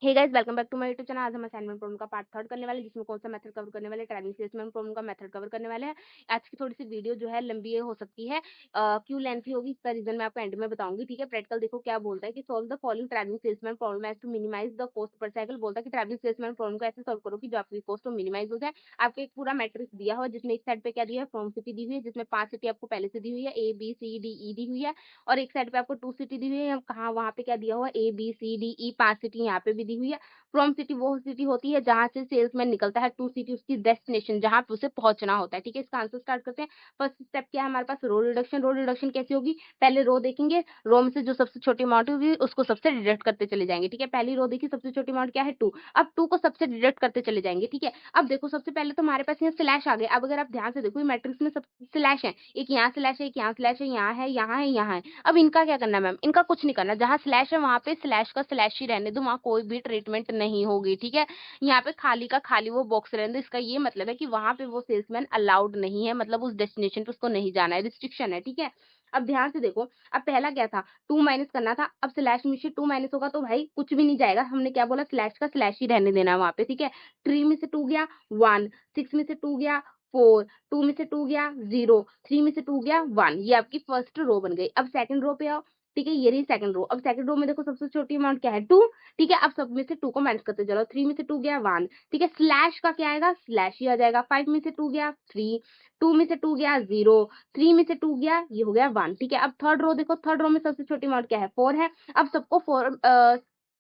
Hey guys, welcome back to my YouTube channel. आज हम assignment problem का part third करने वाले हैं, जिसमें कौन सा मेथड कवर करने वाले हैं, ट्रैवलिंग सेल्समैन प्रॉब्लम का मेथड कवर करने वाले हैं। आज की थोड़ी सी वीडियो जो है लंबी हो सकती है, क्यों लेंथी होगी इसका रीजन मैं आपको एंड में बताऊंगी। ठीक है, प्रैक्टिकल देखो क्या बोलता है कि solve the following travelling salesman problem as to minimise the cost per cycle. बोलता है कि ट्रैवलिंग सेल्समैन प्रॉब्लम को ऐसे सॉल्व करो कि जो आपकी कॉस्ट मिनिमाइज हो जाए। आपको एक पूरा मैट्रिक्स दिया हुआ है, जिसमें एक साइड पे क्या दिया है, फ्रॉम सिटी दी हुई है, जिसमें 5 सिटी आपको पहले से दी हुई है, ए बी सी डी ई दी हुई है। और एक साइड पे आपको 2 सिटी दी हुई है, कहाँ वहाँ पे क्या दिया हुआ है, A B C D E 5 city यहाँ पे भी दी हुई है। फ्रॉम सिटी वो सिटी होती है जहाँ से सेल्समैन निकलता है, टू सिटी उसकी डेस्टिनेशन जहाँ पे उसे पहुंचना होता है। ठीक है, इसका आंसर स्टार्ट करते हैं। फर्स्ट स्टेप क्या है हमारे पास, रो रिडक्शन। रो रिडक्शन कैसी होगी, पहले रो देखेंगे, रो में से जो सबसे छोटी अमाउंट होगी उसको सबसे डिडक्ट करते चले जाएंगे। ठीक है, पहली रो देखी, सबसे छोटी अमाउंट क्या है 2, अब 2 को सबसे डिडक्ट करते चले जाएंगे। ठीक है, अब देखो सबसे पहले तो हमारे पास यहाँ स्लैश आ गए। अब अगर आप ध्यान से देखो मैट्रिक्स में सब स्लैश है, एक यहाँ स्लैश है, एक यहाँ स्लैश है, यहाँ है, यहाँ है, यहाँ है। अब इनका क्या करना है मैम, इनका कुछ नहीं करना, जहाँ स्लैश है वहां पे स्लैश का स्लैश ही रहने दो, वहां कोई भी ट्रीटमेंट नहीं होगी। ठीक है, यहाँ पे खाली का खाली वो बॉक्स रहने दो। इसका ये मतलब है कि वहां पे वो सेल्समैन अलाउड नहीं है, मतलब उस डेस्टिनेशन पे उसको नहीं जाना है, रिस्ट्रिक्शन है। ठीक है, अब ध्यान से देखो, अब पहला क्या था, 2 माइनस करना था। अब स्लैश में से 2 माइनस होगा तो भाई कुछ भी नहीं जाएगा। हमने क्या बोला, स्लैश का स्लैश ही रहने देना है वहां पे। ठीक है, 3 में से 2 गया 1, 6 में से 2 गया 4, 2 में से 2 गया 0, 3 में से 2 गया 1। ये आपकी फर्स्ट रो बन गई। अब सेकंड रो पे आओ। ठीक है, ये रही सेकंड रो। अब सेकंड रो में देखो सबसे छोटी अमाउंट क्या है 2। ठीक है, अब सब में से 2 को माइनस करते चलो, 3 में से 2 गया 1। ठीक है, स्लैश का क्या आएगा, स्लैश ही आ जाएगा। 5 में से 2 गया 3, 2 में से 2 गया 0, 3 में से 2 गया, ये हो गया 1। ठीक है, अब थर्ड रो देखो, थर्ड रो में सबसे छोटी अमाउंट क्या है 4 है। अब सबको 4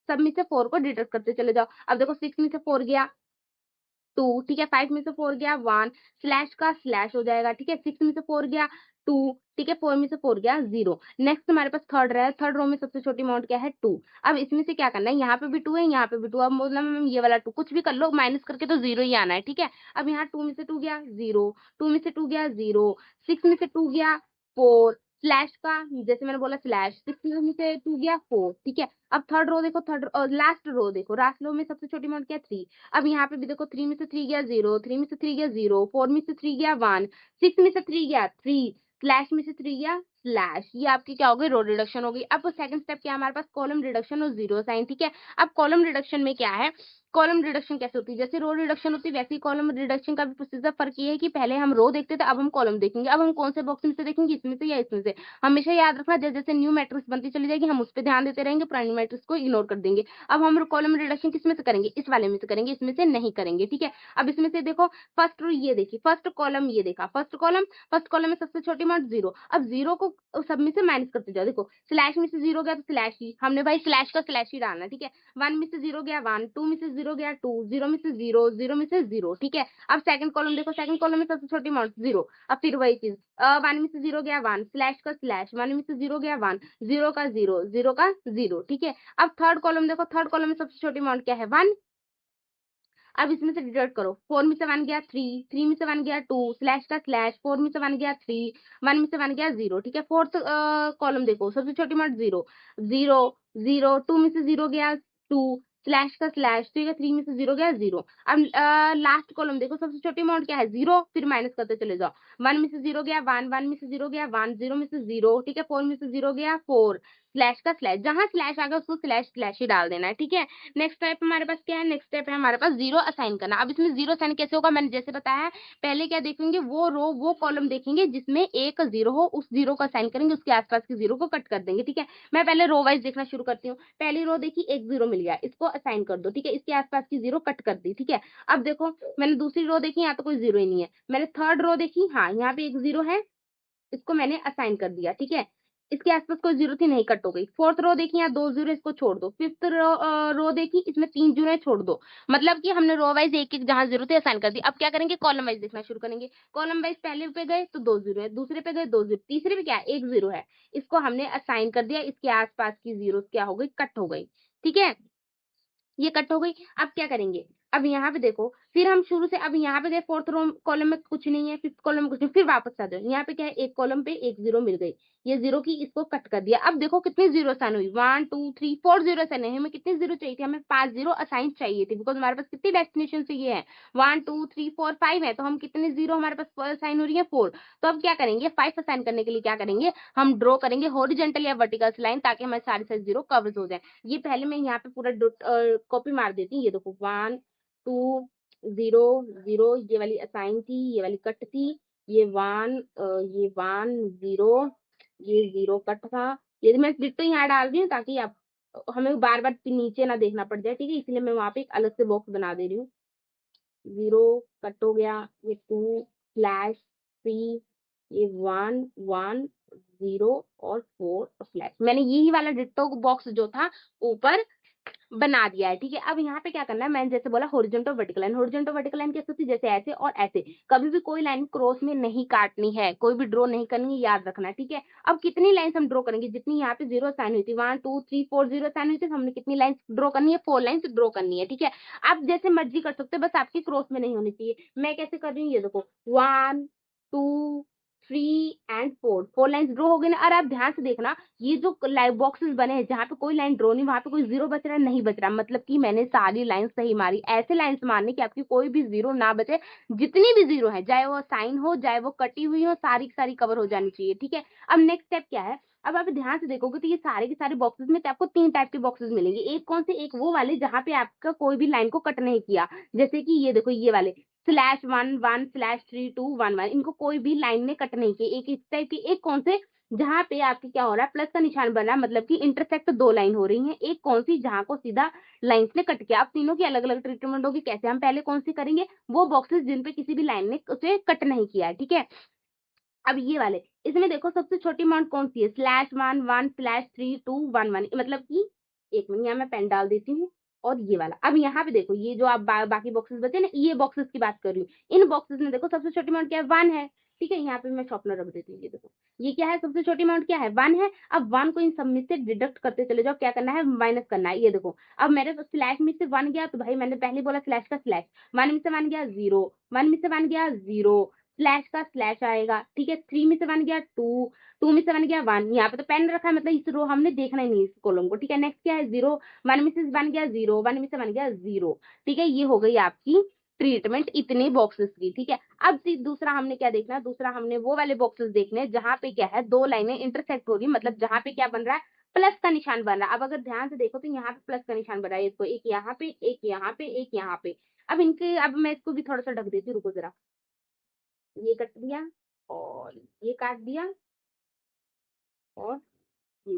सब में से 4 को डिडक्ट करते चले जाओ। अब देखो 6 में से 4 गया 2। ठीक है, 5 में से 4 गया 1, स्लैश का स्लैश हो जाएगा। ठीक है, 6 में से 4 गया 2। ठीक है, 4 में से 4 गया 0। नेक्स्ट हमारे पास थर्ड रहा है, थर्ड रो में सबसे छोटी अमाउंट क्या है 2। अब इसमें से क्या करना है, यहाँ पे भी 2 है, यहाँ पे भी 2। अब मतलब मैम ये वाला 2 कुछ भी कर लो, माइनस करके तो 0 ही आना है। ठीक है, अब यहाँ 2 में से 2 गया 0, 2 में से 2 गया 0, 6 में से 2 गया 4, स्लैश का जैसे मैंने बोला स्लैश, 6 में से 2 गया 4। ठीक है, अब थर्ड रो देखो, थर्ड लास्ट रो देखो, लास्ट रो में सबसे छोटी अमाउंट क्या है 3। अब यहाँ पे भी देखो 3 में से 3 गया 0, 3 में से 3 गया 0, 4 में से 3 गया 1, 6 में से 3 गया 3, स्लैश में से 3 गया स्लैश। ये आपकी क्या हो गई, रो रिडक्शन हो गई। अब सेकंड स्टेप क्या है हमारे पास, कॉलम रिडक्शन और जीरो साइन। ठीक है, अब कॉलम रिडक्शन में क्या है, कॉलम रिडक्शन कैसे होती है, जैसे रो रिडक्शन होती है वैसे ही कॉलम रिडक्शन का भी प्रोसीजर। फर्क ये है कि पहले हम रो देखते थे, अब हम कॉलम देखेंगे। अब हम कौन से बॉक्स में से देखेंगे, इसमें से या इसमें से। हमेशा याद रखना, जैसे जैसे न्यू मैट्रिक्स बनती चली जाएगी हम उस पर ध्यान देते रहेंगे, पुरानी मैट्रिक्स को इग्नोर कर देंगे। अब हम कॉलम रिडक्शन किसमें से करेंगे, इस वाले में से करेंगे, इसमें से नहीं करेंगे। ठीक है, अब इसमें से देखो, फर्स्ट रो ये देखी, फर्स्ट कॉलम ये देखा, फर्स्ट कॉलम में सबसे छोटी अमाउंट 0। अब 0 को सब में से माइनस करते जाओ। देखो स्लैश में से 0 गया तो स्लैश ही, हमने भाई स्लैश का स्लैश ही डालना है। ठीक है, 1 में से 0 गया 1, 2 में से 0 गया 2, 0 में से 0, 0 में से 0। ठीक है, अब सेकंड कॉलम देखो, सेकंड कॉलम में सबसे छोटी अमाउंट 0। अब फिर वही चीज, 1 में से 0 गया 1, स्लैश का स्लैश, 1 में से 0 गया 1, 0 का 0, 0 का 0। ठीक है, अब थर्ड कॉलम देखो, थर्ड कॉलम में सबसे छोटी अमाउंट क्या है 1। अब इसमें से डिडक्ट करो, 4 में से 1 गया 3, 3 में से 1 गया 2, स्लैश का स्लैश, 4 में से 1 गया 3, 1 में से 1 गया 0। ठीक है, फोर्थ कॉलम देखो, सबसे छोटी अमाउंट 0, 0, 0, 2 में से 0 गया 2, स्लैश का स्लैश, ठीक है, 3 में से 0 गया 0। अब लास्ट कॉलम देखो, सबसे छोटी अमाउंट क्या है 0, फिर माइनस करते चले जाओ। 1 में से 0 गया 1, 1 में से 0 गया 1, 0 में से 0। ठीक है, 4 में से 0 गया 4, स्लैश का स्लैश, जहां स्लैश आ गया उसको स्लैश स्लैश ही डाल देना है। ठीक है, नेक्स्ट स्टेप हमारे पास क्या है, नेक्स्ट स्टेप है हमारे पास जीरो असाइन करना। अब इसमें जीरो असाइन कैसे होगा, मैंने जैसे बताया है, पहले क्या देखेंगे, वो रो वो कॉलम देखेंगे जिसमें एक जीरो हो, उस जीरो को असाइन करेंगे, उसके आसपास के जीरो को कट कर देंगे। ठीक है, मैं पहले रो वाइज देखना शुरू करती हूँ। पहली रो देखी, एक जीरो मिल गया, इसको असाइन कर दो। ठीक है, इसके आसपास की जीरो कट कर दी। ठीक है, अब देखो मैंने दूसरी रो देखी, यहाँ तो कोई जीरो ही नहीं है। मैंने थर्ड रो देखी, हाँ यहाँ पे एक जीरो है, इसको मैंने असाइन कर दिया। ठीक है, इसके आसपास कोई जीरो थी, नहीं कट हो गई। फोर्थ रो देखी, यहाँ 2 जीरो, इसको छोड़ दो। फिफ्थ रो देखी, इसमें 3 जीरो है, छोड़ दो। मतलब कि हमने रो वाइज एक एक जहां जीरो थे असाइन कर दी। अब क्या करेंगे, कॉलम वाइज देखना शुरू करेंगे। कॉलम वाइज पहले पे गए तो 2 जीरो है, दूसरे पे गए 2 जीरो, तीसरे पे क्या है, 1 जीरो है, इसको हमने असाइन कर दिया। इसके आसपास की जीरो क्या हो गई, कट हो गई। ठीक है, ये कट हो गई। अब क्या करेंगे, अब यहाँ पे देखो, फिर हम शुरू से अब यहाँ पे गए, फोर्थ रो कॉलम में कुछ नहीं है, फिफ्थ कॉलम में कुछ नहीं, फिर वापस आ जाओ। यहाँ पे क्या है, एक कॉलम पे एक जीरो मिल गई, ये जीरो की इसको कट कर दिया। अब देखो कितनी जीरो असाइन हुई, 1 2 3 4 जीरो असाइन है। हमें कितनी जीरो चाहिए थी, हमें 5 जीरो असाइन चाहिए थी, बिकॉज हमारे पास कितनी डेस्टिनेशन चाहिए है, 1 2 3 4 5 है, तो हम कितने जीरो हमारे पास असाइन हो रही है, 4। तो अब क्या करेंगे, 5 असाइन करने के लिए क्या करेंगे, हम ड्रॉ करेंगे हॉरिजेंटल या वर्टिकल लाइन, ताकि हमारे सारे सारे जीरो कवर हो जाए। ये पहले मैं यहाँ पे पूरा कॉपी मार देती हूँ। ये देखो 1 2 0 0, ये वाली असाइन थी, ये वाली कट थी, ये 1 0, ये 0 कट था। ये मैं डिट्टो यहाँ डाल रही हूँ ताकि आप हमें बार बार नीचे ना देखना पड़ जाए, ठीक है, इसलिए मैं वहां पे एक अलग से बॉक्स बना दे रही हूँ। 0 कट हो गया, ये 2 स्लैश 3, ये 1 1 0 और 4 स्लैश। मैंने यही वाला डिट्टो बॉक्स जो था ऊपर बना दिया है, ठीक है। अब यहाँ पे क्या करना है, मैंने जैसे बोला horizontal vertical line, horizontal vertical line कैसे होती है, जैसे ऐसे और ऐसे, कभी भी कोई लाइन क्रॉस में नहीं काटनी है, कोई भी ड्रॉ नहीं करनी है, याद रखना है, ठीक है। अब कितनी लाइन हम ड्रॉ करेंगे, जितनी यहाँ पे जीरो साइन हुई थी, 1 2 3 4 जीरो साइन हुई थी, हमने कितनी लाइन ड्रॉ करनी है, 4 लाइन ड्रॉ करनी है, ठीक है। आप जैसे मर्जी कर सकते हो, बस आपकी क्रॉस में नहीं होनी चाहिए। मैं कैसे कर रही हूँ, ये देखो 1 2 3 एंड 4, 4 लाइन ड्रॉ हो गई ना। और आप ध्यान से देखना, ये जो बॉक्सेस बने हैं जहाँ पे कोई लाइन ड्रॉ नहीं, वहां पे कोई जीरो बच रहा है, नहीं बच रहा, मतलब कि मैंने सारी लाइन सही मारी। ऐसे लाइंस मारने की आपकी कोई भी जीरो ना बचे, जितनी भी जीरो है, चाहे वो साइन हो, चाहे वो कटी हुई हो, सारी की सारी कवर हो जानी चाहिए, ठीक है। अब नेक्स्ट स्टेप क्या है, अब आप ध्यान से देखोगे तो ये सारे के सारे बॉक्सेस में आपको 3 टाइप के बॉक्सेस मिलेंगे। एक कौन से, एक वो वाले जहाँ पे आपका कोई भी लाइन को कट नहीं किया, जैसे कि ये देखो, ये वाले /1 1/3 2 1 1, इनको कोई भी लाइन ने कट नहीं किया। एक इस टाइप की, एक कौन से, जहां पे आपके क्या हो रहा है, प्लस का निशान बन रहा है, मतलब कि इंटरसेक्ट दो लाइन हो रही है। एक कौन सी, जहां को सीधा लाइंस ने कट किया। अब तीनों की अलग अलग ट्रीटमेंट होगी, कैसे, हम पहले कौन सी करेंगे, वो बॉक्सेस जिन पे किसी भी लाइन ने उसे कट नहीं किया है, ठीक है। अब ये वाले, इसमें देखो सबसे छोटी अमाउंट कौन सी है, /1 1/3 2 1 1, मतलब कि एक मिनट, यहाँ मैं पेन डाल देती हूँ। और ये वाला, अब यहाँ पे देखो, ये जो आप बाकी बॉक्सेस बचे ना, ये बॉक्सेस की बात कर रही हूँ। इन बॉक्सेस में देखो सबसे छोटी अमाउंट क्या है, 1 है, ठीक है। यहाँ पे मैं शॉर्पनर रख देती हूँ, ये देखो, ये क्या है, सबसे छोटी अमाउंट क्या है, 1 है। अब 1 को इन सब में से डिडक्ट करते चले जाओ, क्या करना है, माइनस करना है। ये देखो, अब मेरे स्लैश में से 1 गया, तो भाई मैंने पहले बोला स्लैश का स्लैश, 1 में से 1 गया 0, 1 में से 1 गया 0, स्लैश का स्लैश आएगा, ठीक है। 3 में से 1 गया 2, 2 में से 1 गया 1। यहाँ पे तो पेन रखा है, मतलब इस रो हमने देखना ही नहीं, इस कॉलम को, ठीक है। नेक्स्ट क्या है, 0, 1 में से 1 गया 0, 1 में से 1 गया 0, ठीक है। ये हो गई आपकी ट्रीटमेंट इतने बॉक्सेस की, ठीक है। अब दूसरा हमने क्या देखना है, दूसरा हमने वो वाले बॉक्सेस देखने हैं जहां पे क्या है, दो लाइनें इंटरसेक्ट हो रही, मतलब जहां पे क्या बन रहा है, प्लस का निशान बन रहा है। अब अगर ध्यान से देखो तो यहाँ पे प्लस का निशान बन रहा है, इसको एक यहाँ पे, एक यहाँ पे, एक यहाँ पे। अब इनके, अब मैं इसको भी थोड़ा सा ढक देती हूँ, रुको जरा। ये कट दिया, और ये काट दिया, और ये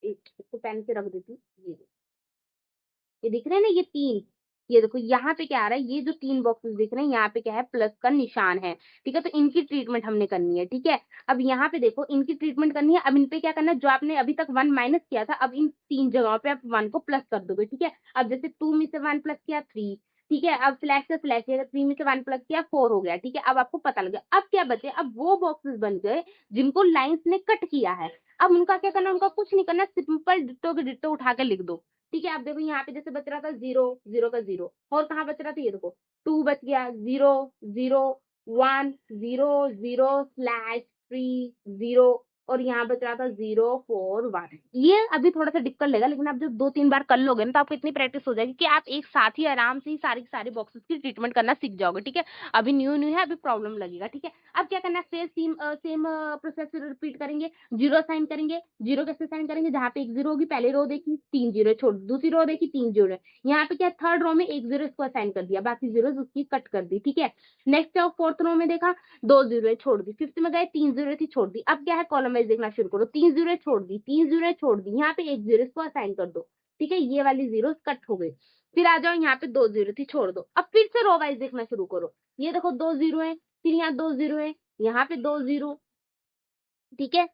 एक इसको पेन से रख देती हूँ। ये दिख रहे हैं ना, ये तीन, ये देखो यहाँ पे क्या आ रहा है, ये जो 3 बॉक्सेस दिख रहे हैं, यहाँ पे क्या है, प्लस का निशान है, ठीक है। तो इनकी ट्रीटमेंट हमने करनी है, ठीक है। अब यहाँ पे देखो, इनकी ट्रीटमेंट करनी है। अब इन पे क्या करना है, जो आपने अभी तक 1 माइनस किया था, अब इन 3 जगहों पे आप 1 को प्लस कर दोगे, ठीक है। अब जैसे 2 में से 1 प्लस किया 3, ठीक है। अब स्लैश से स्लैश, 3 में से 1 प्लस किया 4 हो गया, ठीक है। अब आपको पता लग गया। अब क्या बचे, अब वो बॉक्सेस बन गए जिनको लाइंस ने कट किया है। अब उनका क्या करना, उनका कुछ नहीं करना, सिंपल डिट्टो के डिट्टो उठा के लिख दो, ठीक है। आप देखो यहाँ पे जैसे बच रहा था 0 0 का 0, और कहाँ बच रहा था, ये देखो 2 बच गया, 0 0 1 0 0/3 0, और यहाँ बच रहा था 0 4 1। ये अभी थोड़ा सा दिक्कत लगेगा, लेकिन आप जब 2-3 बार कर लोगे ना, तो आपको इतनी प्रैक्टिस हो जाएगी कि आप एक साथ ही आराम से ही सारी सारे बॉक्सेस की ट्रीटमेंट करना सीख जाओगे, ठीक है। अभी न्यू न्यू है, अभी प्रॉब्लम लगेगा, ठीक है। अब क्या करना है, फिर सेम प्रोसेस रिपीट करेंगे। जीरो साइन करेंगे, जीरो कैसे साइन करेंगे, जहाँ पे एक जीरो होगी, पहले रो देखी 3 जीरो छोड़, दूसरी रो देखी 3 जीरो, यहाँ पे क्या, थर्ड रो में एक जीरो इसको असाइन कर दिया, बाकी जीरो उसकी कट कर दी, ठीक है। नेक्स्ट फोर्थ रो में देखा 2 जीरो छोड़ दी, फिफ्थ में गए 3 जीरो थी, छोड़ दी। अब क्या है, कॉलम वाइज देखना शुरू करो, 3 जीरो छोड़ दी, 3 जीरो छोड़ दी, यहाँ पे एक जीरो इसको असाइन कर दो, ठीक है। ये वाली जीरो कट हो गई। फिर आ जाओ, यहाँ पे 2 जीरो थी, छोड़ दो। अब फिर से रो वाइज देखना शुरू करो, ये देखो 2 जीरो है, फिर यहाँ 2 जीरो है, यहाँ पे 2 जीरो, ठीक है।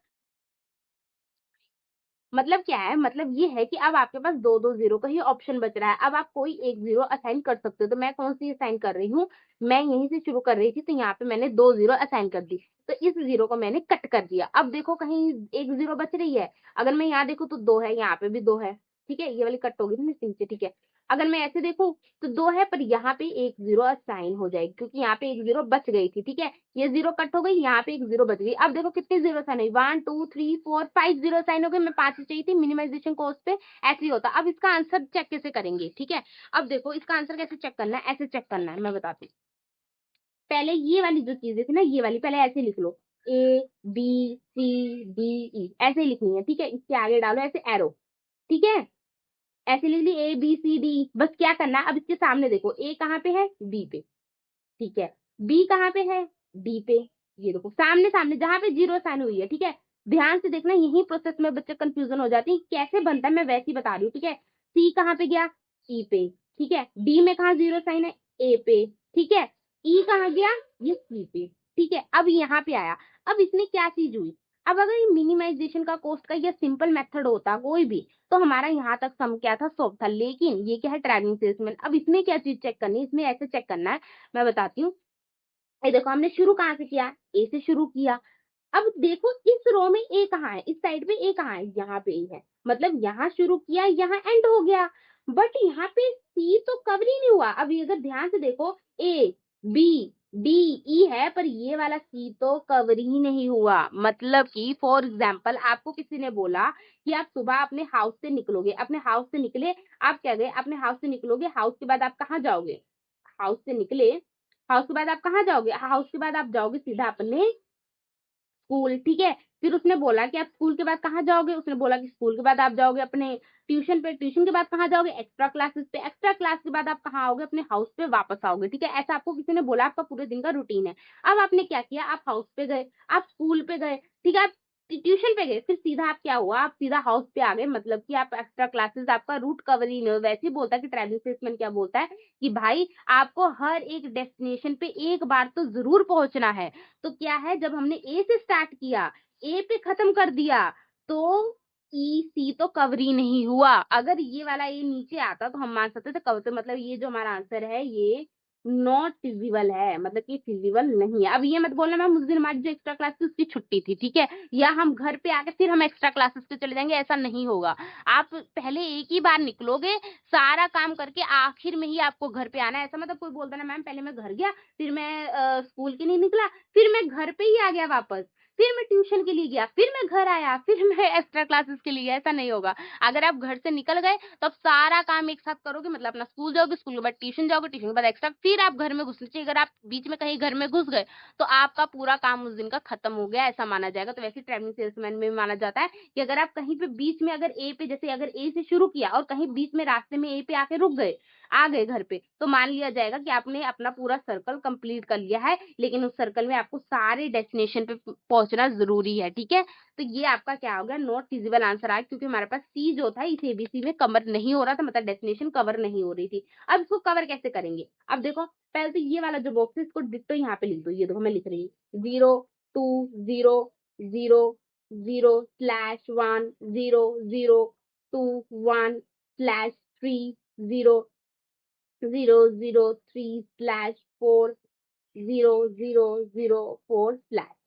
मतलब क्या है, मतलब ये है कि अब आपके पास दो दो जीरो का ही ऑप्शन बच रहा है। अब आप कोई एक जीरो असाइन कर सकते हो, तो मैं कौन सी असाइन कर रही हूँ, मैं यहीं से शुरू कर रही थी, तो यहाँ पे मैंने 2 जीरो असाइन कर दी, तो इस जीरो को मैंने कट कर दिया। अब देखो कहीं एक जीरो बच रही है, अगर मैं यहाँ देखूँ तो 2 है, यहाँ पे भी 2 है, ठीक है, ये वाली कट होगी ना नीचे, ठीक है। अगर मैं ऐसे देखूं तो 2 है, पर यहाँ पे एक 0 असाइन हो जाएगी, क्योंकि यहाँ पे एक 0 बच गई थी, ठीक है। ये 0 कट हो गई, यहाँ पे एक 0 बच गई। अब देखो कितनी 0 असाइन हुई, 1 2 3 4 5 0 असाइन हो गए। मैं 5 चाहिए थी, मिनिमाइजेशन कोर्स पे ऐसे ही होता। अब इसका आंसर चेक कैसे करेंगे, ठीक है। अब देखो इसका आंसर कैसे चेक करना है, ऐसे चेक करना है, मैं बताती हूँ। पहले ये वाली जो चीजें थी ना, ये वाली पहले ऐसे लिख लो, ए बी सी डी ई, ऐसे ही लिखनी है, ठीक है। इसके आगे डालो ऐसे एरो, ठीक है। ऐसे लिख ली ए बी सी डी, बस क्या करना है, अब इसके सामने देखो, ए कहाँ पे है, बी पे, ठीक है। बी कहाँ पे है, डी पे। ये देखो सामने सामने जहां पे 0 साइन हुई है, ठीक है। ध्यान से देखना, यही प्रोसेस में बच्चे कंफ्यूजन हो जाती है, कैसे बनता है मैं वैसे ही बता रही हूँ, ठीक है। सी कहाँ पे गया, ई पे, ठीक है। डी में कहाँ 0 साइन है, ए पे, ठीक है। ई कहाँ गया, ये सी पे, ठीक है। अब यहाँ पे आया, अब इसमें क्या चीज हुई, अब अगर ये मिनिमाइजेशन का कोस्ट का या सिंपल मेथड होता कोई भी, तो हमारा यहाँ तक सम क्या था, सॉल्व था। लेकिन ये क्या है, ट्रैवलिंग सेल्समैन। अब इसमें क्या चीज चेक करनी है, इसमें ऐसे चेक करना है, मैं बताती हूँ। ये देखो हमने शुरू कहाँ से किया, ए से शुरू किया। अब देखो इस रो में ए कहाँ है, इस साइड पे ए कहाँ है, यहाँ पे ए है। मतलब यहाँ शुरू किया, यहाँ एंड हो गया। बट यहाँ पे सी तो कवर ही नहीं हुआ। अब ये अगर ध्यान से देखो, ए बी डी ई है, पर ये वाला सी तो कवर ही नहीं हुआ। मतलब कि फॉर एग्जाम्पल आपको किसी ने बोला कि आप सुबह अपने हाउस से निकलोगे, अपने हाउस से निकले, आप क्या गए, अपने हाउस से निकलोगे, हाउस के बाद आप कहाँ जाओगे, हाउस से निकले, हाउस के बाद आप कहाँ जाओगे, हाउस के बाद आप जाओगे सीधा अपने स्कूल, ठीक है। फिर उसने बोला कि आप स्कूल के बाद कहाँ जाओगे, उसने बोला कि स्कूल के बाद आप जाओगे अपने ट्यूशन पे, ट्यूशन के बाद कहाँ जाओगे, एक्स्ट्रा क्लासेस पे, एक्स्ट्रा क्लास के बाद आप कहाँ आओगे, अपने हाउस पे वापस आओगे, ठीक है। ऐसा आपको किसी ने बोला, आपका पूरे दिन का रूटीन है। अब आपने क्या किया, आप हाउस पे गए, आप स्कूल पे गए, ठीक है, आप ट्यूशन पे गए, फिर सीधा आप क्या हुआ, आप सीधा हाउस पे आ गए। मतलब कि आप एक्स्ट्रा क्लासेस, आपका रूट कवर ही नहीं हो। वैसे ही बोलता है कि ट्रैवलिंग सेल्समैन क्या बोलता है कि भाई आपको हर एक डेस्टिनेशन पे एक बार तो जरूर पहुंचना है। तो क्या है, जब हमने ए से स्टार्ट किया, ए पे खत्म कर दिया, तो ई सी तो कवर ही नहीं हुआ। अगर ये वाला ए नीचे आता तो हम मान सकते थे कवर। तो मतलब ये जो हमारा आंसर है, ये नॉट फिजिबल है, मतलब कि फिजिबल नहीं है। अब ये मत बोलना मैम उस दिन हमारी जो एक्स्ट्रा क्लास थी उसकी छुट्टी थी, ठीक है, या हम घर पे आके फिर हम एक्स्ट्रा क्लासेस पे चले जाएंगे, ऐसा नहीं होगा। आप पहले एक ही बार निकलोगे, सारा काम करके आखिर में ही आपको घर पे आना है। ऐसा मतलब कोई बोलता ना मैम पहले मैं घर गया, फिर मैं स्कूल के लिए निकला, फिर मैं घर पे ही आ गया वापस, फिर मैं ट्यूशन के लिए गया, फिर मैं घर आया, फिर मैं एक्स्ट्रा क्लासेस के लिए गया, ऐसा नहीं होगा। अगर आप घर से निकल गए तो आप सारा काम एक साथ करोगे, मतलब अपना स्कूल जाओगे, स्कूल के बाद ट्यूशन जाओगे, ट्यूशन के बाद एक्स्ट्रा, फिर आप घर में घुसने चाहिए। अगर आप बीच में कहीं घर में घुस गए तो आपका पूरा काम उस दिन का खत्म हो गया, ऐसा माना जाएगा। तो वैसे ट्रैवलिंग सेल्समैन में भी माना जाता है कि अगर आप कहीं पे बीच में, अगर ए पे, जैसे अगर ए से शुरू किया और कहीं बीच में रास्ते में ए पे आके रुक गए, आ गए घर पे, तो मान लिया जाएगा कि आपने अपना पूरा सर्कल कंप्लीट कर लिया है। लेकिन उस सर्कल में आपको सारे डेस्टिनेशन पे पहुंचना जरूरी है, ठीक है। तो ये आपका क्या हो गया, नॉट फिजिबल आंसर आया, क्योंकि हमारे पास सी जो था इस एबीसी में कवर नहीं हो रहा था, मतलब डेस्टिनेशन कवर नहीं हो रही थी। अब इसको कवर कैसे करेंगे, अब देखो पहले तो ये वाला जो बॉक्स है इसको डिट्टो यहाँ पे लिख दो। ये देखो मैं लिख रही हूँ 0 2 0 0 1 /3 0 0 3/4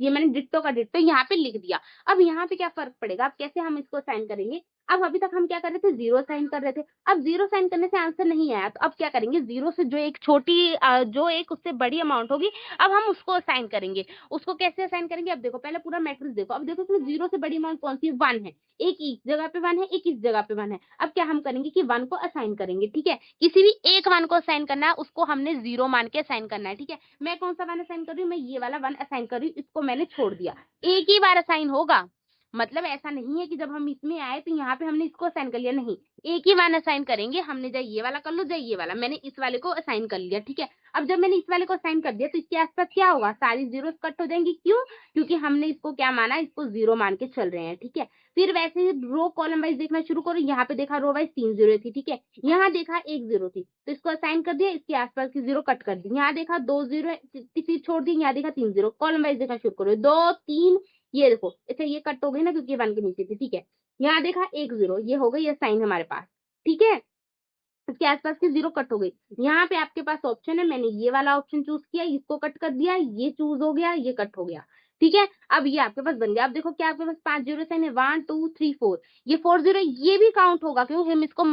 ये मैंने डिट्टो का डिट्टो यहाँ पे लिख दिया। अब यहाँ पे क्या फर्क पड़ेगा, अब कैसे हम इसको साइन करेंगे। अब अभी तक हम क्या कर रहे थे, 0 साइन कर रहे थे। अब 0 साइन करने से आंसर नहीं आया, तो अब क्या करेंगे, 0 से जो एक छोटी जो एक उससे बड़ी अमाउंट होगी, अब हम उसको साइन करेंगे। उसको कैसे साइन करेंगे, अब देखो पहले पूरा मैट्रिक्स देखो। अब देखो इसमें 0 से बड़ी अमाउंट कौन सी, 1 है। एक इस जगह पे 1 है, एक इस जगह पे 1 है। अब क्या हम करेंगे कि 1 को असाइन करेंगे, ठीक है। किसी भी एक 1 को असाइन करना है, उसको हमने 0 मान के असाइन करना है, ठीक है। मैं कौन सा 1 असाइन कर रही हूँ, मैं ये वाला 1 असाइन कर रही हूँ, इसको मैंने छोड़ दिया। एक ही बार असाइन होगा, मतलब ऐसा नहीं है कि जब हम इसमें आए तो यहाँ पे हमने इसको असाइन कर लिया, नहीं। एक ही 1 असाइन करेंगे हमने, चाहे ये वाला कर लो चाहे ये वाला। मैंने इस वाले को असाइन कर लिया, ठीक है। अब जब मैंने इस वाले को असाइन कर दिया तो इसके आसपास क्या होगा, सारी जीरो कट हो जाएंगी। क्यों, क्योंकि हमने इसको क्या माना, इसको 0 मान के चल रहे हैं, ठीक है। फिर वैसे ही रो कॉलम वाइज देखना शुरू करो। यहाँ पे देखा रो वाइज 3 0 थी, ठीक है। यहाँ देखा 1 0 थी, तो इसको असाइन कर दिया, इसके आसपास की 0 कट कर दी। यहाँ देखा 2 0 फिर छोड़ दी, यहाँ देखा 3 0, कॉलम वाइज देखना शुरू करो, 2 3, ये देखो अच्छा ये कट हो गई ना, क्योंकि ये 1 के नीचे थी, ठीक है। यहाँ देखा 1 0, ये हो गई ये साइन हमारे पास, ठीक है। इसके आसपास की 0 कट हो गई। यहाँ पे आपके पास ऑप्शन है, मैंने ये वाला ऑप्शन चूज किया, इसको कट कर दिया, ये चूज हो गया, ये कट हो गया। ठीक है। अब ये आपके पास बन गया। अब देखो क्या आपके पास 5 जीरो साइन है, 1 2 3 4, ये 4 जीरो ये भी काउंट होगा क्योंकि हम इसको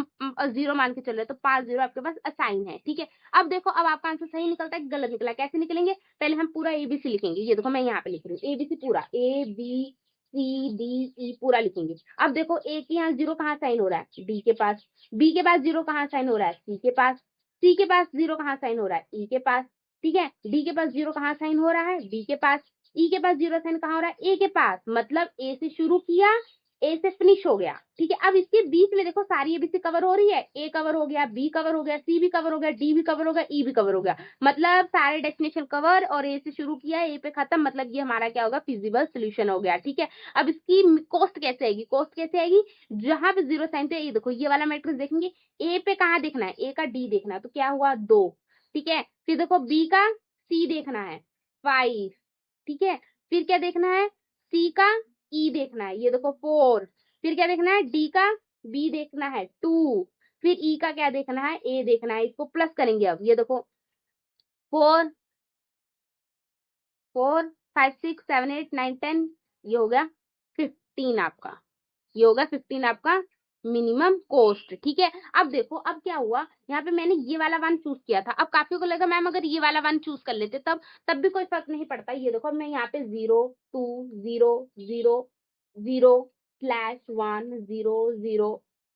जीरो मान के चल रहे हैं, तो 5 जीरो आपके पास असाइन है। ठीक है। अब देखो अब आपका आंसर सही निकलता है गलत निकला, कैसे निकलेंगे? पहले हम पूरा एबीसी लिखेंगे। ये देखो मैं यहाँ पे लिख रही हूँ एबीसी पूरा, ए बी सी डी ई पूरा लिखेंगे। अब देखो ए के यहाँ जीरो कहाँ साइन हो रहा है? डी के पास। बी के पास जीरो कहाँ साइन हो रहा है? सी के पास। सी के पास जीरो कहाँ साइन हो रहा है? ई के पास। ठीक है। डी के पास जीरो कहाँ साइन हो रहा है? बी के पास। ई के पास जीरो साइन कहाँ हो रहा है? ए के पास। मतलब ए से शुरू किया, ए से फिनिश हो गया। ठीक है। अब इसके बीच में देखो सारी एबीसी कवर हो रही है, ए कवर हो गया, बी कवर हो गया, सी भी कवर हो गया, डी भी कवर हो गया, ई भी कवर हो गया। मतलब सारे डेस्टिनेशन कवर, और ए से शुरू किया ए पे खत्म, मतलब ये हमारा क्या होगा? फिजिबल सोल्यूशन हो गया। ठीक है। अब इसकी कॉस्ट कैसे आएगी? कॉस्ट कैसे आएगी? जहां पे जीरो साइन थे, ये देखो ये वाला मैट्रिक्स देखेंगे, ए पे कहाँ देखना है? ए का डी देखना है, तो क्या हुआ? 2। ठीक है। फिर देखो बी का सी देखना है, 5। ठीक है। फिर क्या देखना है? सी का ई देखना है, ये देखो 4। फिर क्या देखना है? डी का बी देखना है, 2। फिर ई का क्या देखना है? ए देखना है। इसको प्लस करेंगे। अब ये देखो 4 4 5 6 7 8 9 10, ये हो गया 15 आपका। ये होगा 15 आपका मिनिमम कॉस्ट। ठीक है। अब देखो अब क्या हुआ, यहाँ पे मैंने ये वाला वन चूज किया था। अब काफी को लगा मैम अगर ये वाला वन चूज कर लेते तब भी कोई फर्क नहीं पड़ता। ये देखो मैं यहाँ पे 0 2 0 0 0 स्लैश 1 0 0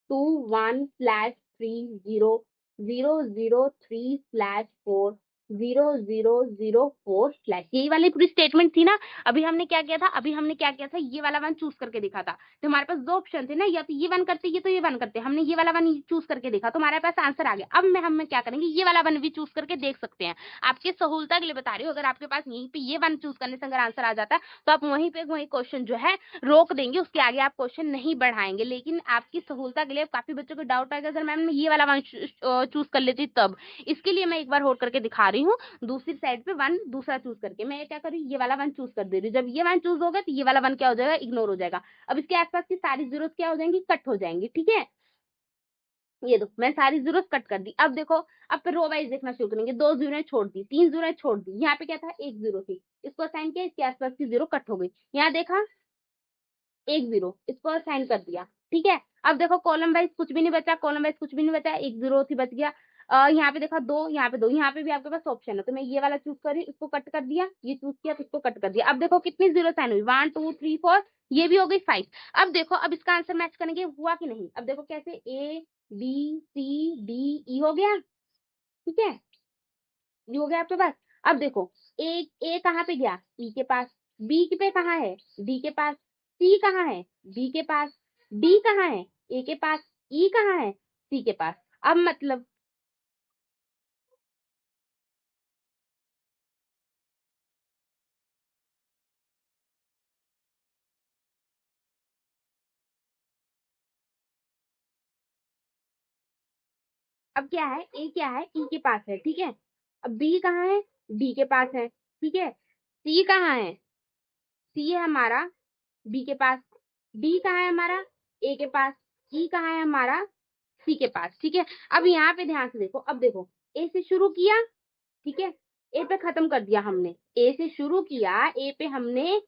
2 1 स्लैश 3 0 0 0 3 स्लैश 4 0 0 0 4 स्लैश, यही वाली पूरी स्टेटमेंट थी ना। अभी हमने क्या किया था? अभी हमने क्या किया था? ये वाला वन चूज करके देखा था। तो हमारे पास दो ऑप्शन थे ना, या तो ये वन करते ये तो ये वन करते। हमने ये वाला वन चूज करके देखा तो हमारे पास आंसर आ गया। अब हम क्या करेंगे? ये वाला वन भी चूज करके देख सकते हैं। आपकी सहूलता के लिए बता रही हूँ, अगर आपके पास यहीं पे ये वन चूज करने से अगर आंसर आ जाता है तो आप वहीं पे वही क्वेश्चन जो है रोक देंगे, उसके आगे आप क्वेश्चन नहीं बढ़ाएंगे। लेकिन आपकी सहूलता के लिए काफी बच्चों को डाउट आएगा सर मैम ये वाला वन चूज कर लेती तब, इसके लिए मैं एक बार और करके दिखा रही हूँ। दूसरी साइड पे वन दूसरा चूज करके मैं क्या कर रही हूँ? ये वाला वन चूज कर दे रही हूँ। जब ये वन चूज होगा तो ये वाला वन क्या हो जाएगा? इग्नोर हो जाएगा। अब इसके आसपास की सारी जीरोस क्या हो जाएंगी? कट हो जाएंगी। ठीक है। ये दो मैं सारी जीरोस कट कर दी। अब देखो अब फिर रो वाइज देखना शुरू करेंगे। 2 जीरो छोड़ दी, 3 जीरो छोड़ दी, यहाँ पे क्या था? 1 जीरो थी, इसको असाइन किया, इसके आसपास की जीरो कट हो गई। यहाँ देखा 1 जीरो, इसको असाइन कर दिया। ठीक है। अब देखो कॉलम वाइज कुछ भी नहीं बचा, कॉलम वाइज कुछ भी नहीं बचा, 1 जीरो थी बच गया। यहाँ पे देखा 2, यहाँ पे 2, यहाँ पे भी आपके पास ऑप्शन है, तो मैं ये वाला चूज करी, इसको कट कर दिया, ये चूज किया तो इसको कट कर दिया। अब देखो कितनी जीरो साइन हुई? 1 2 3 4, ये भी हो गई 5। अब देखो अब इसका आंसर मैच करेंगे, हुआ कि नहीं? अब देखो कैसे, ए बी सी डी ई हो गया। ठीक है। ये हो गया आपके पास। अब देखो ए कहाँ पे गया? ई के पास। बी पे कहाँ है? डी के पास। सी कहाँ है? बी के पास। डी कहाँ है? ए के पास। ई कहाँ है? सी के पास। अब मतलब अब क्या है? ए क्या है? ई के पास है। ठीक है। अब बी कहाँ है? डी के पास है। ठीक है। सी कहाँ है? सी है हमारा बी के पास। डी कहाँ है हमारा? ए के पास। ई कहाँ है हमारा? सी के पास। ठीक है। अब यहाँ पे ध्यान से देखो, अब देखो ए से शुरू किया, ठीक है, ए पे खत्म कर दिया हमने। ए से शुरू किया, ए पे हमने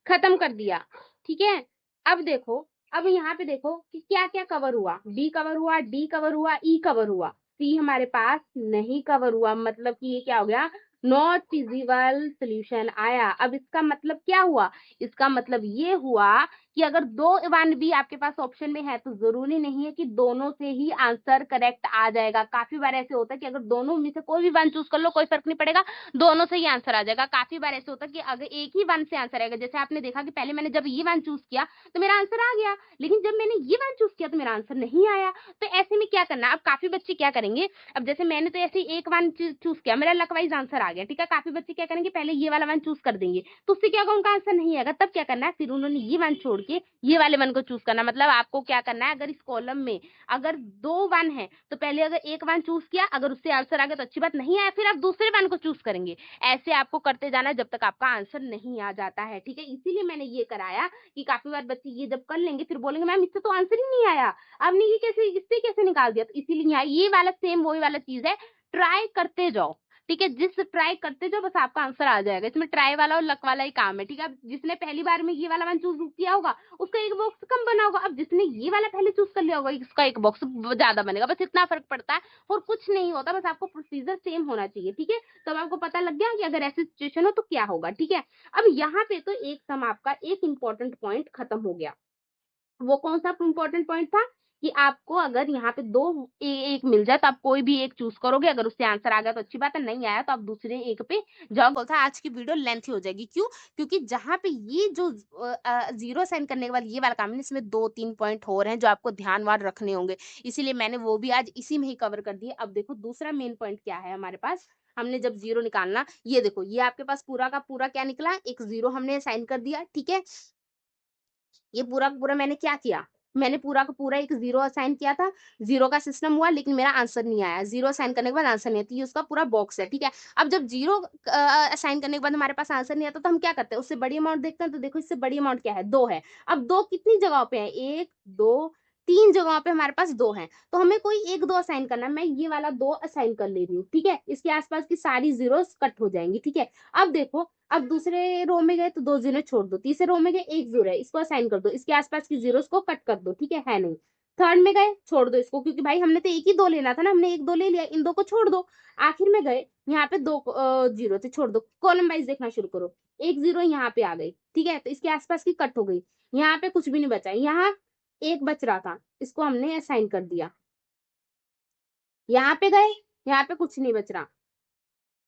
खत्म कर दिया। ठीक है। अब देखो, अब यहाँ पे देखो कि क्या क्या कवर हुआ। बी कवर हुआ, डी कवर हुआ, ई कवर हुआ, सी हमारे पास नहीं कवर हुआ। मतलब कि ये क्या हो गया? नॉट फिजिबल सोल्यूशन आया। अब इसका मतलब क्या हुआ? इसका मतलब ये हुआ कि अगर दो वन भी आपके पास ऑप्शन में है तो जरूरी नहीं है कि दोनों से ही आंसर करेक्ट आ जाएगा। काफी बार ऐसे होता है कि अगर दोनों में से कोई भी वन चूज कर लो कोई फर्क नहीं पड़ेगा, दोनों से ही आंसर आ जाएगा। काफी बार ऐसे होता है कि अगर एक ही वन से आंसर आएगा, जैसे आपने देखा कि पहले मैंने जब ये वन चूज किया तो मेरा आंसर आ गया, लेकिन जब मैंने ये वन चूज किया तो मेरा आंसर नहीं आया। तो ऐसे में क्या करना? अब काफी बच्चे क्या करेंगे, अब जैसे मैंने तो ऐसे एक वन चूज किया, मेरा लकवाइज आंसर आ गया, ठीक है। काफी बच्चे क्या करेंगे, पहले ये वाला वन चूज कर देंगे, तो उससे क्या होगा? उनका आंसर नहीं आएगा। तब क्या करना है? फिर उन्होंने ये वन छोड़ के ये वाले वन को चूज करना। मतलब आपको क्या करना है, अगर इस कॉलम में अगर दो वन है तो पहले अगर एक वन चूज किया, अगर उससे आंसर आ गया तो अच्छी बात, नहीं आया फिर आप दूसरे वन को चूज करेंगे। ऐसे आपको करते जाना है जब तक आपका आंसर नहीं आ जाता है। ठीक है। इसीलिए मैंने ये कराया कि काफी बार बच्चे ये जब कर लेंगे फिर बोलेंगे मैम इससे तो आंसर ही नहीं आया, आपने ये कैसे इससे कैसे निकाल दिया? तो इसीलिए ये वाला सेम वही वाला चीज है, ट्राई करते जाओ। ठीक है, जिस ट्राई करते जाओ बस आपका आंसर आ जाएगा। इसमें ट्राई वाला और लक वाला ही काम है, ठीक है। अब जिसने पहली बार में ये वाला वन चूज किया होगा उसका एक बॉक्स कम बना होगा, अब जिसने ये वाला पहले चूज कर लिया होगा इसका एक बॉक्स ज्यादा बनेगा, बस इतना फर्क पड़ता है और कुछ नहीं होता, बस आपको प्रोसीजर सेम होना चाहिए, ठीक है। तब आपको पता लग गया कि अगर ऐसी सिचुएशन हो तो क्या होगा, ठीक है। अब यहाँ पे तो एक सम आपका एक इंपॉर्टेंट पॉइंट खत्म हो गया। वो कौन सा इंपॉर्टेंट पॉइंट था कि आपको अगर यहाँ पे दो एक मिल जाए तो आप कोई भी एक चूज करोगे, अगर उससे आंसर आ गया तो अच्छी बात है, नहीं आया तो आप दूसरे एक पे जाओ। बोलता है आज की वीडियो लेंथी हो जाएगी, क्यों? क्योंकि जहां पे ये जो जीरो साइन करने के बाद ये वाला काम है, इसमें 2-3 पॉइंट हो रहे हैं जो आपको ध्यानवार रखने होंगे, इसीलिए मैंने वो भी आज इसी में ही कवर कर दिए। अब देखो दूसरा मेन पॉइंट क्या है हमारे पास। हमने जब जीरो निकालना, ये देखो ये आपके पास पूरा का पूरा क्या निकला, एक जीरो हमने साइन कर दिया, ठीक है। ये पूरा का पूरा मैंने क्या किया, मैंने पूरा का पूरा एक जीरो असाइन किया था, जीरो का सिस्टम हुआ लेकिन मेरा आंसर नहीं आया, जीरो असाइन करने के बाद आंसर नहीं आता, ये उसका पूरा बॉक्स है, ठीक है। अब जब जीरो असाइन करने के बाद हमारे पास आंसर नहीं आता तो हम क्या करते हैं, उससे बड़ी अमाउंट देखते हैं, तो देखो इससे बड़ी अमाउंट क्या है, दो है। अब दो कितनी जगहों पे है, एक दो तीन जगहों पे हमारे पास दो है, तो हमें कोई एक दो असाइन करना है। मैं ये वाला दो असाइन कर ले रही हूँ, ठीक है। इसके आसपास की सारी जीरो कट हो जाएंगी, ठीक है। अब देखो, अब दूसरे रो में गए तो दो जीरो छोड़ दो, तीसरे रो में गए एक जीरो है, इसको असाइन कर दो, इसके आसपास की जीरोस को कट कर दो, ठीक है नहीं। थर्ड में गए, छोड़ दो इसको, क्योंकि भाई हमने तो एक ही दो लेना था ना, हमने एक दो ले लिया, इन दो को छोड़ दो। आखिर में गए, यहाँ पे दो जीरो थे, छोड़ दो, कॉलम वाइज देखना शुरू करो, एक जीरो यहाँ पे आ गई, ठीक है, तो इसके आसपास की कट हो गई, यहाँ पे कुछ भी नहीं बचा, यहाँ एक बच रहा था, इसको हमने असाइन कर दिया। यहाँ पे गए, यहाँ पे कुछ नहीं बच रहा,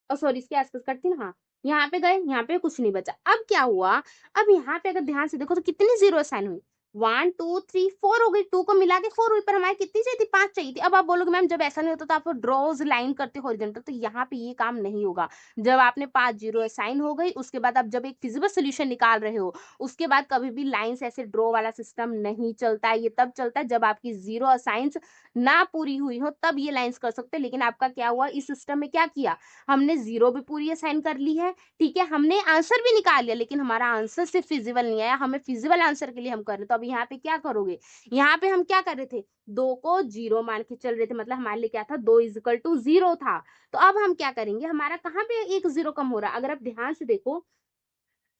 सॉरी इसके आसपास कट थी ना, हाँ। यहाँ पे गए, यहाँ पे कुछ नहीं बचा, अब क्या हुआ, अब यहाँ पे अगर ध्यान से देखो तो कितनी जीरो असाइन हुई, 1 2 3 4 हो गई, टू को मिला के 4 हुई, पर हमारी कितनी चाहिए थी, 5 चाहिए थी। अब आप बोलोगे मैम जब ऐसा नहीं होता तो आप ड्रॉज लाइन करते हॉरिजॉन्टल, तो यहाँ पे ये काम नहीं होगा। जब आपने 5 जीरो असाइन हो गई, उसके बाद आप जब एक फिजिबल सोल्यूशन निकाल रहे हो, उसके बाद कभी भी लाइन्स ऐसे ड्रॉ वाला सिस्टम नहीं चलता है, ये तब चलता है जब आपकी जीरो असाइंस ना पूरी हुई हो, तब ये लाइन्स कर सकते हैं। लेकिन आपका क्या हुआ, इस सिस्टम में क्या किया, हमने जीरो भी पूरी असाइन कर ली है, ठीक है, हमने आंसर भी निकाल लिया, लेकिन हमारा आंसर सिर्फ फिजिबल नहीं आया, हमें फिजिबल आंसर के लिए हम कर रहे, तो अब यहाँ पे क्या करोगे, यहाँ पे हम क्या कर रहे थे, दो को जीरो मान के चल रहे थे, मतलब हमारे लिए क्या था, 2 = 0 था। तो अब हम क्या करेंगे, हमारा कहाँ पे एक जीरो कम हो रहा है, अगर आप ध्यान से देखो,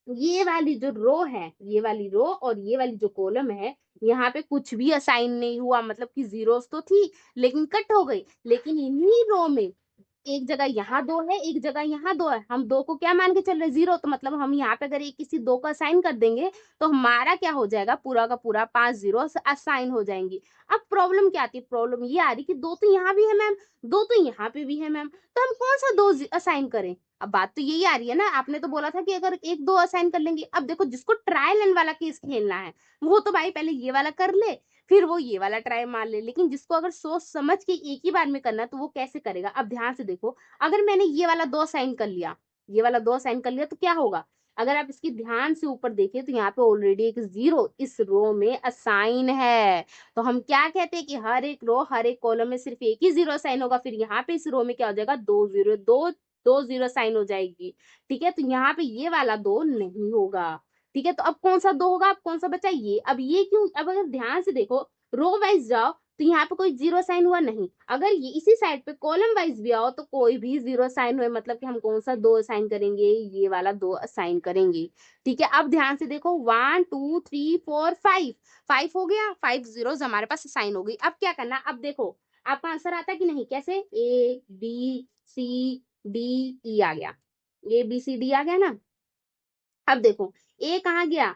ये वाली जो रो है, ये वाली रो और ये वाली जो कॉलम है, यहाँ पे कुछ भी असाइन नहीं हुआ, मतलब कि जीरोस तो थी लेकिन कट हो गई, लेकिन इन्हीं रो में एक जगह यहाँ दो है, एक जगह यहाँ दो है, हम दो को क्या मान के चल रहे, जीरो, तो मतलब हम यहाँ पे अगर एक किसी दो का असाइन कर देंगे तो हमारा क्या हो जाएगा, पूरा का पूरा 5 जीरो असाइन हो जाएंगी। अब प्रॉब्लम क्या आती है, प्रॉब्लम ये आ रही कि दो तो यहाँ भी है मैम, दो तो यहाँ पे भी है मैम, तो हम कौन सा दो असाइन करें। अब बात तो यही आ रही है ना, आपने तो बोला था कि अगर एक दो असाइन कर लेंगे। अब देखो जिसको ट्रायल एंड वाला केस खेलना है वो तो भाई पहले ये वाला कर ले, फिर वो ये वाला ट्राई मार ले, लेकिन जिसको अगर सोच समझ के एक ही बार में करना है तो वो कैसे करेगा। अब ध्यान से देखो, अगर मैंने ये वाला दो साइन कर लिया, ये वाला दो साइन कर लिया तो क्या होगा, अगर आप इसकी ध्यान से ऊपर देखें तो यहाँ पे ऑलरेडी एक जीरो इस रो में असाइन है। तो हम क्या कहते हैं कि हर एक रो हर एक कॉलम में सिर्फ एक ही जीरो साइन होगा, फिर यहाँ पे इस रो में क्या हो जाएगा, दो जीरो साइन हो जाएगी, ठीक है। तो यहाँ पे ये वाला दो नहीं होगा, ठीक है। तो अब कौन सा दो होगा, अब कौन सा बचा ये, अब ये क्यों, अब अगर ध्यान से देखो रो वाइज जाओ तो यहाँ पे कोई जीरो साइन हुआ नहीं, अगर ये इसी साइड पे कॉलम वाइज भी आओ तो कोई भी जीरो साइन हुए, मतलब कि हम कौन सा दो असाइन करेंगे, ये वाला दो असाइन करेंगे, ठीक है। अब ध्यान से देखो 1 2 3 4 5, 5 हो गया, 5 जीरोस हमारे पास असाइन हो गई। अब क्या करना, अब देखो आपका आंसर आता है कि नहीं, कैसे, A B C D E आ गया, ABCD आ गया ना। अब देखो ए कहाँ गया,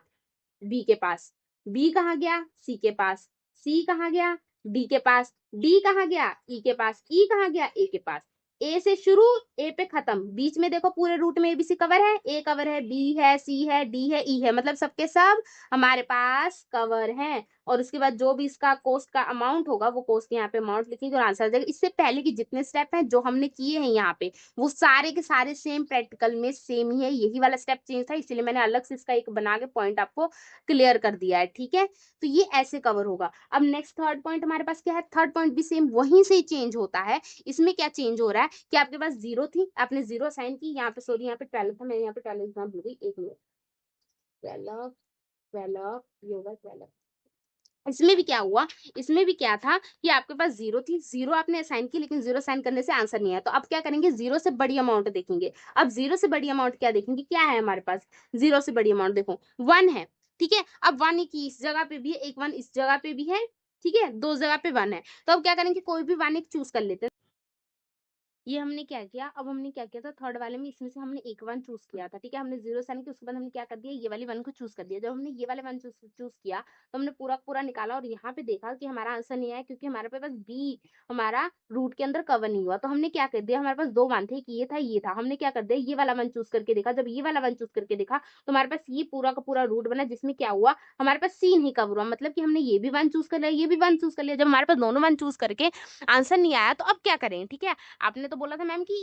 बी के पास, बी कहाँ गया, सी के पास, सी कहाँ गया, डी के पास, डी कहाँ गया, ई के पास, ई कहाँ गया, ए के पास। ए से शुरू, ए पे खत्म, बीच में देखो पूरे रूट में एबीसी कवर है, ए कवर है, बी है, सी है, डी है, ई है, मतलब सबके सब हमारे पास कवर है। और उसके बाद जो भी इसका कॉस्ट का अमाउंट होगा वो कॉस्ट यहाँ पे अमाउंट लिखेंगे और आंसर आ जाएगा। इससे पहले की जितने स्टेप हैं जो हमने किए हैं यहाँ पे वो सारे के सारे सेम प्रैक्टिकल में सेम ही है, यही वाला स्टेप चेंज था, इसलिए मैंने अलग से इसका एक बना के पॉइंट आपको क्लियर कर दिया है, ठीक है। तो ये ऐसे कवर होगा। अब नेक्स्ट थर्ड पॉइंट हमारे पास क्या है, थर्ड पॉइंट भी सेम वहीं से ही चेंज होता है। इसमें क्या चेंज हो रहा है कि आपके पास जीरो थी, आपने जीरो साइन की, यहाँ पे सॉरी यहाँ पे 12 था, मैं यहाँ पे 12 भूल गई, एक मिनट, 12 12 ये होगा 12, इसमें भी क्या हुआ, इसमें भी क्या था कि आपके पास जीरो थी, जीरो आपने असाइन की, लेकिन जीरो असाइन करने से आंसर नहीं आया। तो अब क्या करेंगे, जीरो से बड़ी अमाउंट देखेंगे। अब जीरो से बड़ी अमाउंट क्या देखेंगे, क्या है हमारे पास, जीरो से बड़ी अमाउंट देखो वन है, ठीक है। अब वन की इस जगह पे भी है, एक वन इस जगह पे भी है, ठीक है, दो जगह पे वन है। तो अब क्या करेंगे, कोई भी वन एक चूज कर लेते हैं। ये हमने क्या किया, अब हमने क्या किया था थर्ड वाले में, इसमें से हमने एक वन चूज किया था, ठीक है। हमने जीरो साइन किया, उसके बाद हमने क्या कर दिया, ये वाली वन को चूज कर दिया। जब हमने ये वाले वन चूज किया तो हमने पूरा पूरा निकाला, और यहाँ पे देखा कि हमारा आंसर नहीं आया, क्योंकि हमारे पास बी हमारा रूट के अंदर कवर नहीं हुआ। तो हमने क्या कर दिया, हमारे पास दो वन थे, ये था ये था, हमने क्या कर दिया, ये वाला वन चूज करके देखा। जब ये वाला वन चूज करके देखा तो हमारे पास ये पूरा का पूरा रूट बना, जिसमें क्या हुआ, हमारे पास सी नहीं कवर हुआ। मतलब कि हमने ये भी वन चूज कर लिया, ये भी वन चूज कर लिया। जब हमारे पास दोनों वन चूज करके आंसर नहीं आया, तो अब क्या करें, ठीक है। आपने तो बोला था मैम कि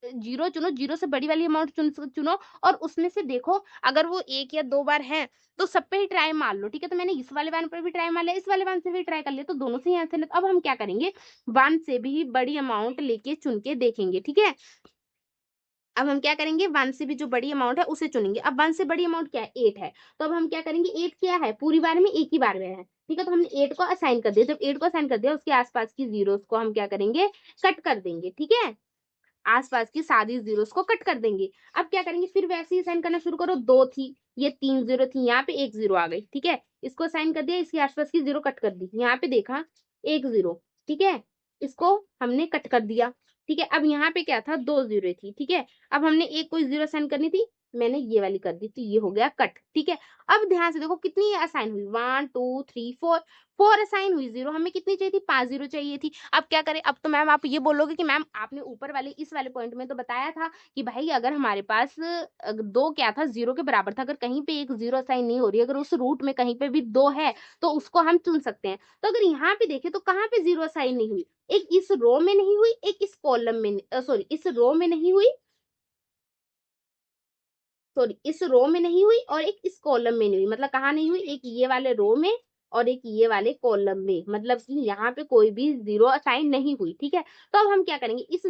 जीरो चुनो, जीरो से बड़ी वाली अमाउंट चुनो, और उसमें से देखो अगर वो एक या दो बार है तो सब पे ही ट्राई मार लो, ठीक है। तो मैंने इस वाले वन पर भी ट्राई मार लिया, इस वाले वन से भी ट्राई कर लिया, तो दोनों से ही आंसर है। तो अब हम क्या करेंगे, वन से भी बड़ी अमाउंट लेके चुन के देखेंगे, ठीक है। अब हम क्या करेंगे, वन से भी जो बड़ी अमाउंट है उसे चुनेंगे। अब वन से बड़ी अमाउंट क्या है, एट है। तो अब हम क्या करेंगे, एट क्या है, पूरी बार में एक ही बार में है, ठीक है। तो हमने एट को असाइन कर दिया। जब एट को असाइन कर दिया, उसके आसपास की जीरोस को हम क्या करेंगे, कट कर देंगे, ठीक है। आसपास की सारी जीरोस को कट कर देंगे। अब क्या करेंगे, फिर वैसे ही साइन करना शुरू करो। दो थी, ये तीन जीरो थी, यहाँ पे एक जीरो आ गई, ठीक है। इसको साइन कर दिया, इसके आसपास की जीरो कट कर दी, यहाँ पे देखा एक जीरो, ठीक है। इसको हमने कट कर दिया, ठीक है। अब यहाँ पे क्या था, दो जीरो थी, ठीक है। अब हमने एक कोई जीरो साइन करनी थी, मैंने ये वाली कर दी, तो ये हो गया कट, ठीक है। अब ध्यान से देखो कितनी असाइन हुई, one two three four, four assign हुई। जीरो हमें कितनी चाहिए थी, पांच जीरो चाहिए थी। अब क्या करें, अब तो मैम आप ये बोलोगे कि मैम आपने ऊपर वाले इस वाले पॉइंट में तो बताया था कि भाई अगर हमारे पास दो क्या था, जीरो के बराबर था, अगर कहीं पे एक जीरो साइन नहीं हो रही, अगर उस रूट में कहीं पे भी दो है तो उसको हम चुन सकते हैं। तो अगर यहाँ पे देखें तो कहाँ पे जीरो साइन नहीं हुई, एक इस रो में नहीं हुई, एक इस कॉलम में, सॉरी इस रो में नहीं हुई, सॉरी इस रो में नहीं हुई, और एक इस कॉलम में नहीं हुई। मतलब कहाँ नहीं हुई, एक ये वाले रो में और एक ये वाले कॉलम में, मतलब कि यहाँ पे कोई भी जीरो असाइन नहीं हुई, ठीक है। तो अब हम क्या करेंगे, इस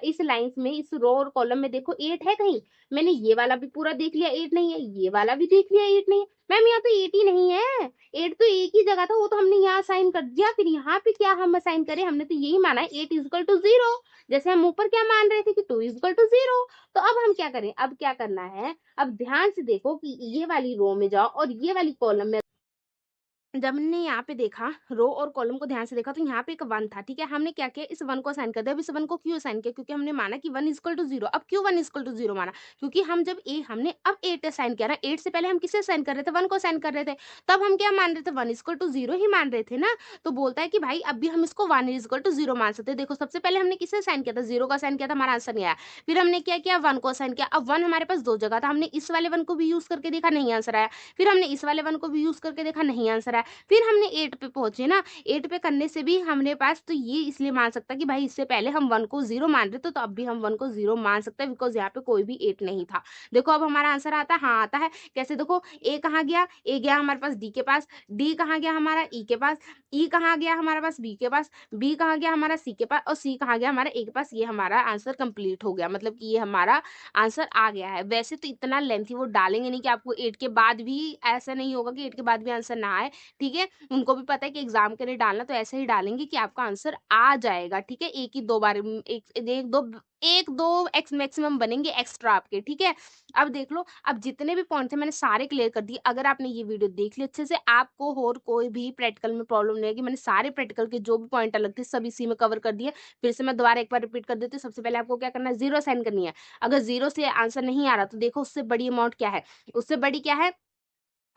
इस लाइंस में, इस रो और कॉलम में देखो एट है कहीं, मैंने ये वाला भी पूरा देख लिया, एट नहीं है, ये वाला भी देख लिया, एट नहीं है। मैम यहाँ तो एट ही नहीं है, एट तो एक ही जगह था, वो तो हमने यहाँ असाइन कर दिया। फिर यहाँ पे क्या हम असाइन करें, हमने तो यही माना है एट इजकल टू जीरो, जैसे हम ऊपर क्या मान रहे थे कि टू इजकल टू जीरो। तो अब हम क्या करें, अब क्या करना है, अब ध्यान से देखो कि ये वाली रो में जाओ और ये वाली कॉलम में। जब हमने यहाँ पे देखा, रो और कॉलम को ध्यान से देखा, तो यहाँ पे एक वन था, ठीक है। हमने क्या किया, इस वन को असाइन कर दिया। अब इस वन को क्यों असाइन किया, क्योंकि हमने माना कि वन इजकल टू जीरो। अब क्यों वन इजकल टू जीरो माना, क्योंकि हम जब हमने अब एट असाइन किया ना, एट से पहले हम किसे असाइन कर रहे थे, वन को असाइन कर रहे थे। तब हम क्या मान रहे थे, वन इजकल टू जीरो ही मान रहे थे ना। तो बोलता है कि भाई अब भी हम इसको वन इजकल टू जीरो मान सकते हैं। देखो सबसे पहले हमने किसे असाइन किया था, जीरो को असाइन किया था, हमारा आंसर नहीं आया। फिर हमने क्या किया, वन को असाइन किया। अब वन हमारे पास दो जगह था, हमने इस वाले वन को भी यूज करके देखा, नहीं आंसर आया। फिर हमने इस वाले वन को भी यूज करके देखा, नहीं आंसर आया। फिर हमने एट पे पहुंचे ना, एट पे करने से भी हमने पास, तो ये इसलिए मान सकता कि भाई इससे पहले हम वन को जीरो मान रहे थे, तो अब भी हम वन को जीरो मान सकते हैं, बिकॉज यहाँ पे कोई भी एट नहीं था। देखो अब हमारा आंसर आता है, हाँ आता है। कैसे देखो, ए कहाँ गया, ए गया हमारे पास डी के पास, डी कहाँ गया हमारा ई के पास, ई कहाँ गया हमारे पास बी के पास, बी कहाँ गया हमारा सी के पास, और सी कहाँ गया हमारा ए के पास। ये हमारा आंसर कंप्लीट हो गया, मतलब कि ये हमारा आंसर आ गया है। वैसे तो इतना लेंथी वो डालेंगे नहीं कि आपको एट के बाद भी, ऐसा नहीं होगा कि एट के बाद भी आंसर ना आए, ठीक है। उनको भी पता है कि एग्जाम के लिए डालना, तो ऐसे ही डालेंगे कि आपका आंसर आ जाएगा, ठीक है। एक ही दो बार, एक दो एक्स मैक्सिमम बनेंगे एक्स्ट्रा आपके, ठीक है। अब देख लो, अब जितने भी पॉइंट थे मैंने सारे क्लियर कर दिए। अगर आपने ये वीडियो देख ली अच्छे से, आपको और कोई भी प्रैक्टिकल में प्रॉब्लम नहीं आएगी। मैंने सारे प्रैक्टिकल के जो भी पॉइंट अलग थे सब इसी में कवर कर दिए। फिर से मैं दोबारा एक बार रिपीट कर देती हूँ। सबसे पहले आपको क्या करना है, जीरो साइन करनी है। अगर जीरो से आंसर नहीं आ रहा तो देखो उससे बड़ी अमाउंट क्या है, उससे बड़ी क्या है,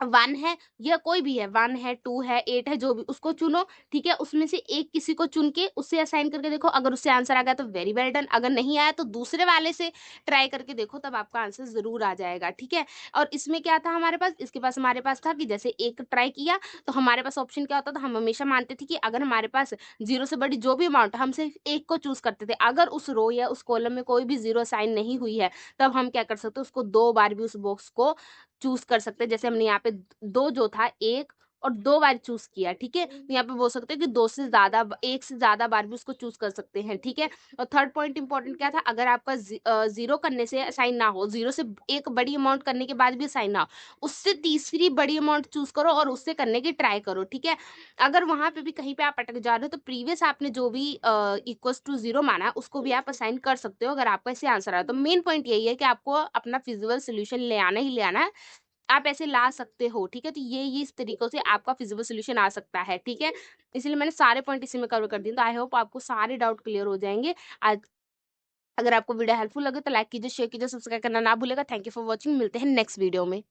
वन है, या कोई भी है, वन है, टू है, एट है, जो भी, उसको चुनो, ठीक है। उसमें से एक किसी को चुन के उससे असाइन करके देखो, अगर उससे आंसर आ गया तो वेरी वेल डन। अगर नहीं आया तो दूसरे वाले से ट्राई करके देखो, तब आपका आंसर जरूर आ जाएगा, ठीक है। और इसमें क्या था हमारे पास, इसके पास हमारे पास था कि जैसे एक ट्राई किया तो हमारे पास ऑप्शन क्या होता था, हम हमेशा मानते थे कि अगर हमारे पास जीरो से बड़ी जो भी अमाउंट, हम सिर्फ एक को चूज करते थे। अगर उस रो या उस कॉलम में कोई भी जीरो साइन नहीं हुई है, तब हम क्या कर सकते, उसको दो बार भी उस बॉक्स को चूज कर सकते हैं। जैसे हमने यहाँ पे दो जो था, एक और 2 बार चूज़ किया, ठीक है? तो यहाँ पे बोल सकते हैं कि 2 से ज़्यादा 1 से ज़्यादा बार भी उसको चूज़ कर सकते हैं, ठीक है? और थर्ड पॉइंट इम्पोर्टेंट क्या था, अगर आपका 0 करने से असाइन ना हो, 0 से एक बड़ी अमाउंट करने के बाद भी असाइन ना हो, उससे तीसरी बड़ी अमाउंट चूज़ करो और उससे करने की ट्राई करो, ठीक है? अगर वहाँ पे भी कहीं पे आप अटक जा रहे हो तो प्रीवियस आपने जो भी इक्वल्स टू 0 माना है उसको भी आप असाइन कर सकते हो अगर आपका इससे आंसर आया तो मेन पॉइंट यही है कि आपको अपना फिजिबल सॉल्यूशन ले आना ही ले आना है। आप ऐसे ला सकते हो, ठीक है? तो ये इस तरीकों से आपका फिजिबल सॉल्यूशन आ सकता है, ठीक है? इसलिए मैंने सारे पॉइंट इसी में कवर कर दिए तो आई होप आपको सारे डाउट क्लियर हो जाएँगे। आज अगर आपको वीडियो हेल्पफुल लगे तो लाइक कीजिए, शेयर कीजिए, सब्सक्राइब करना ना भूलिएगा। थैंक यू फॉर वॉचिंग, मिलते हैं नेक्स्ट वीडियो में।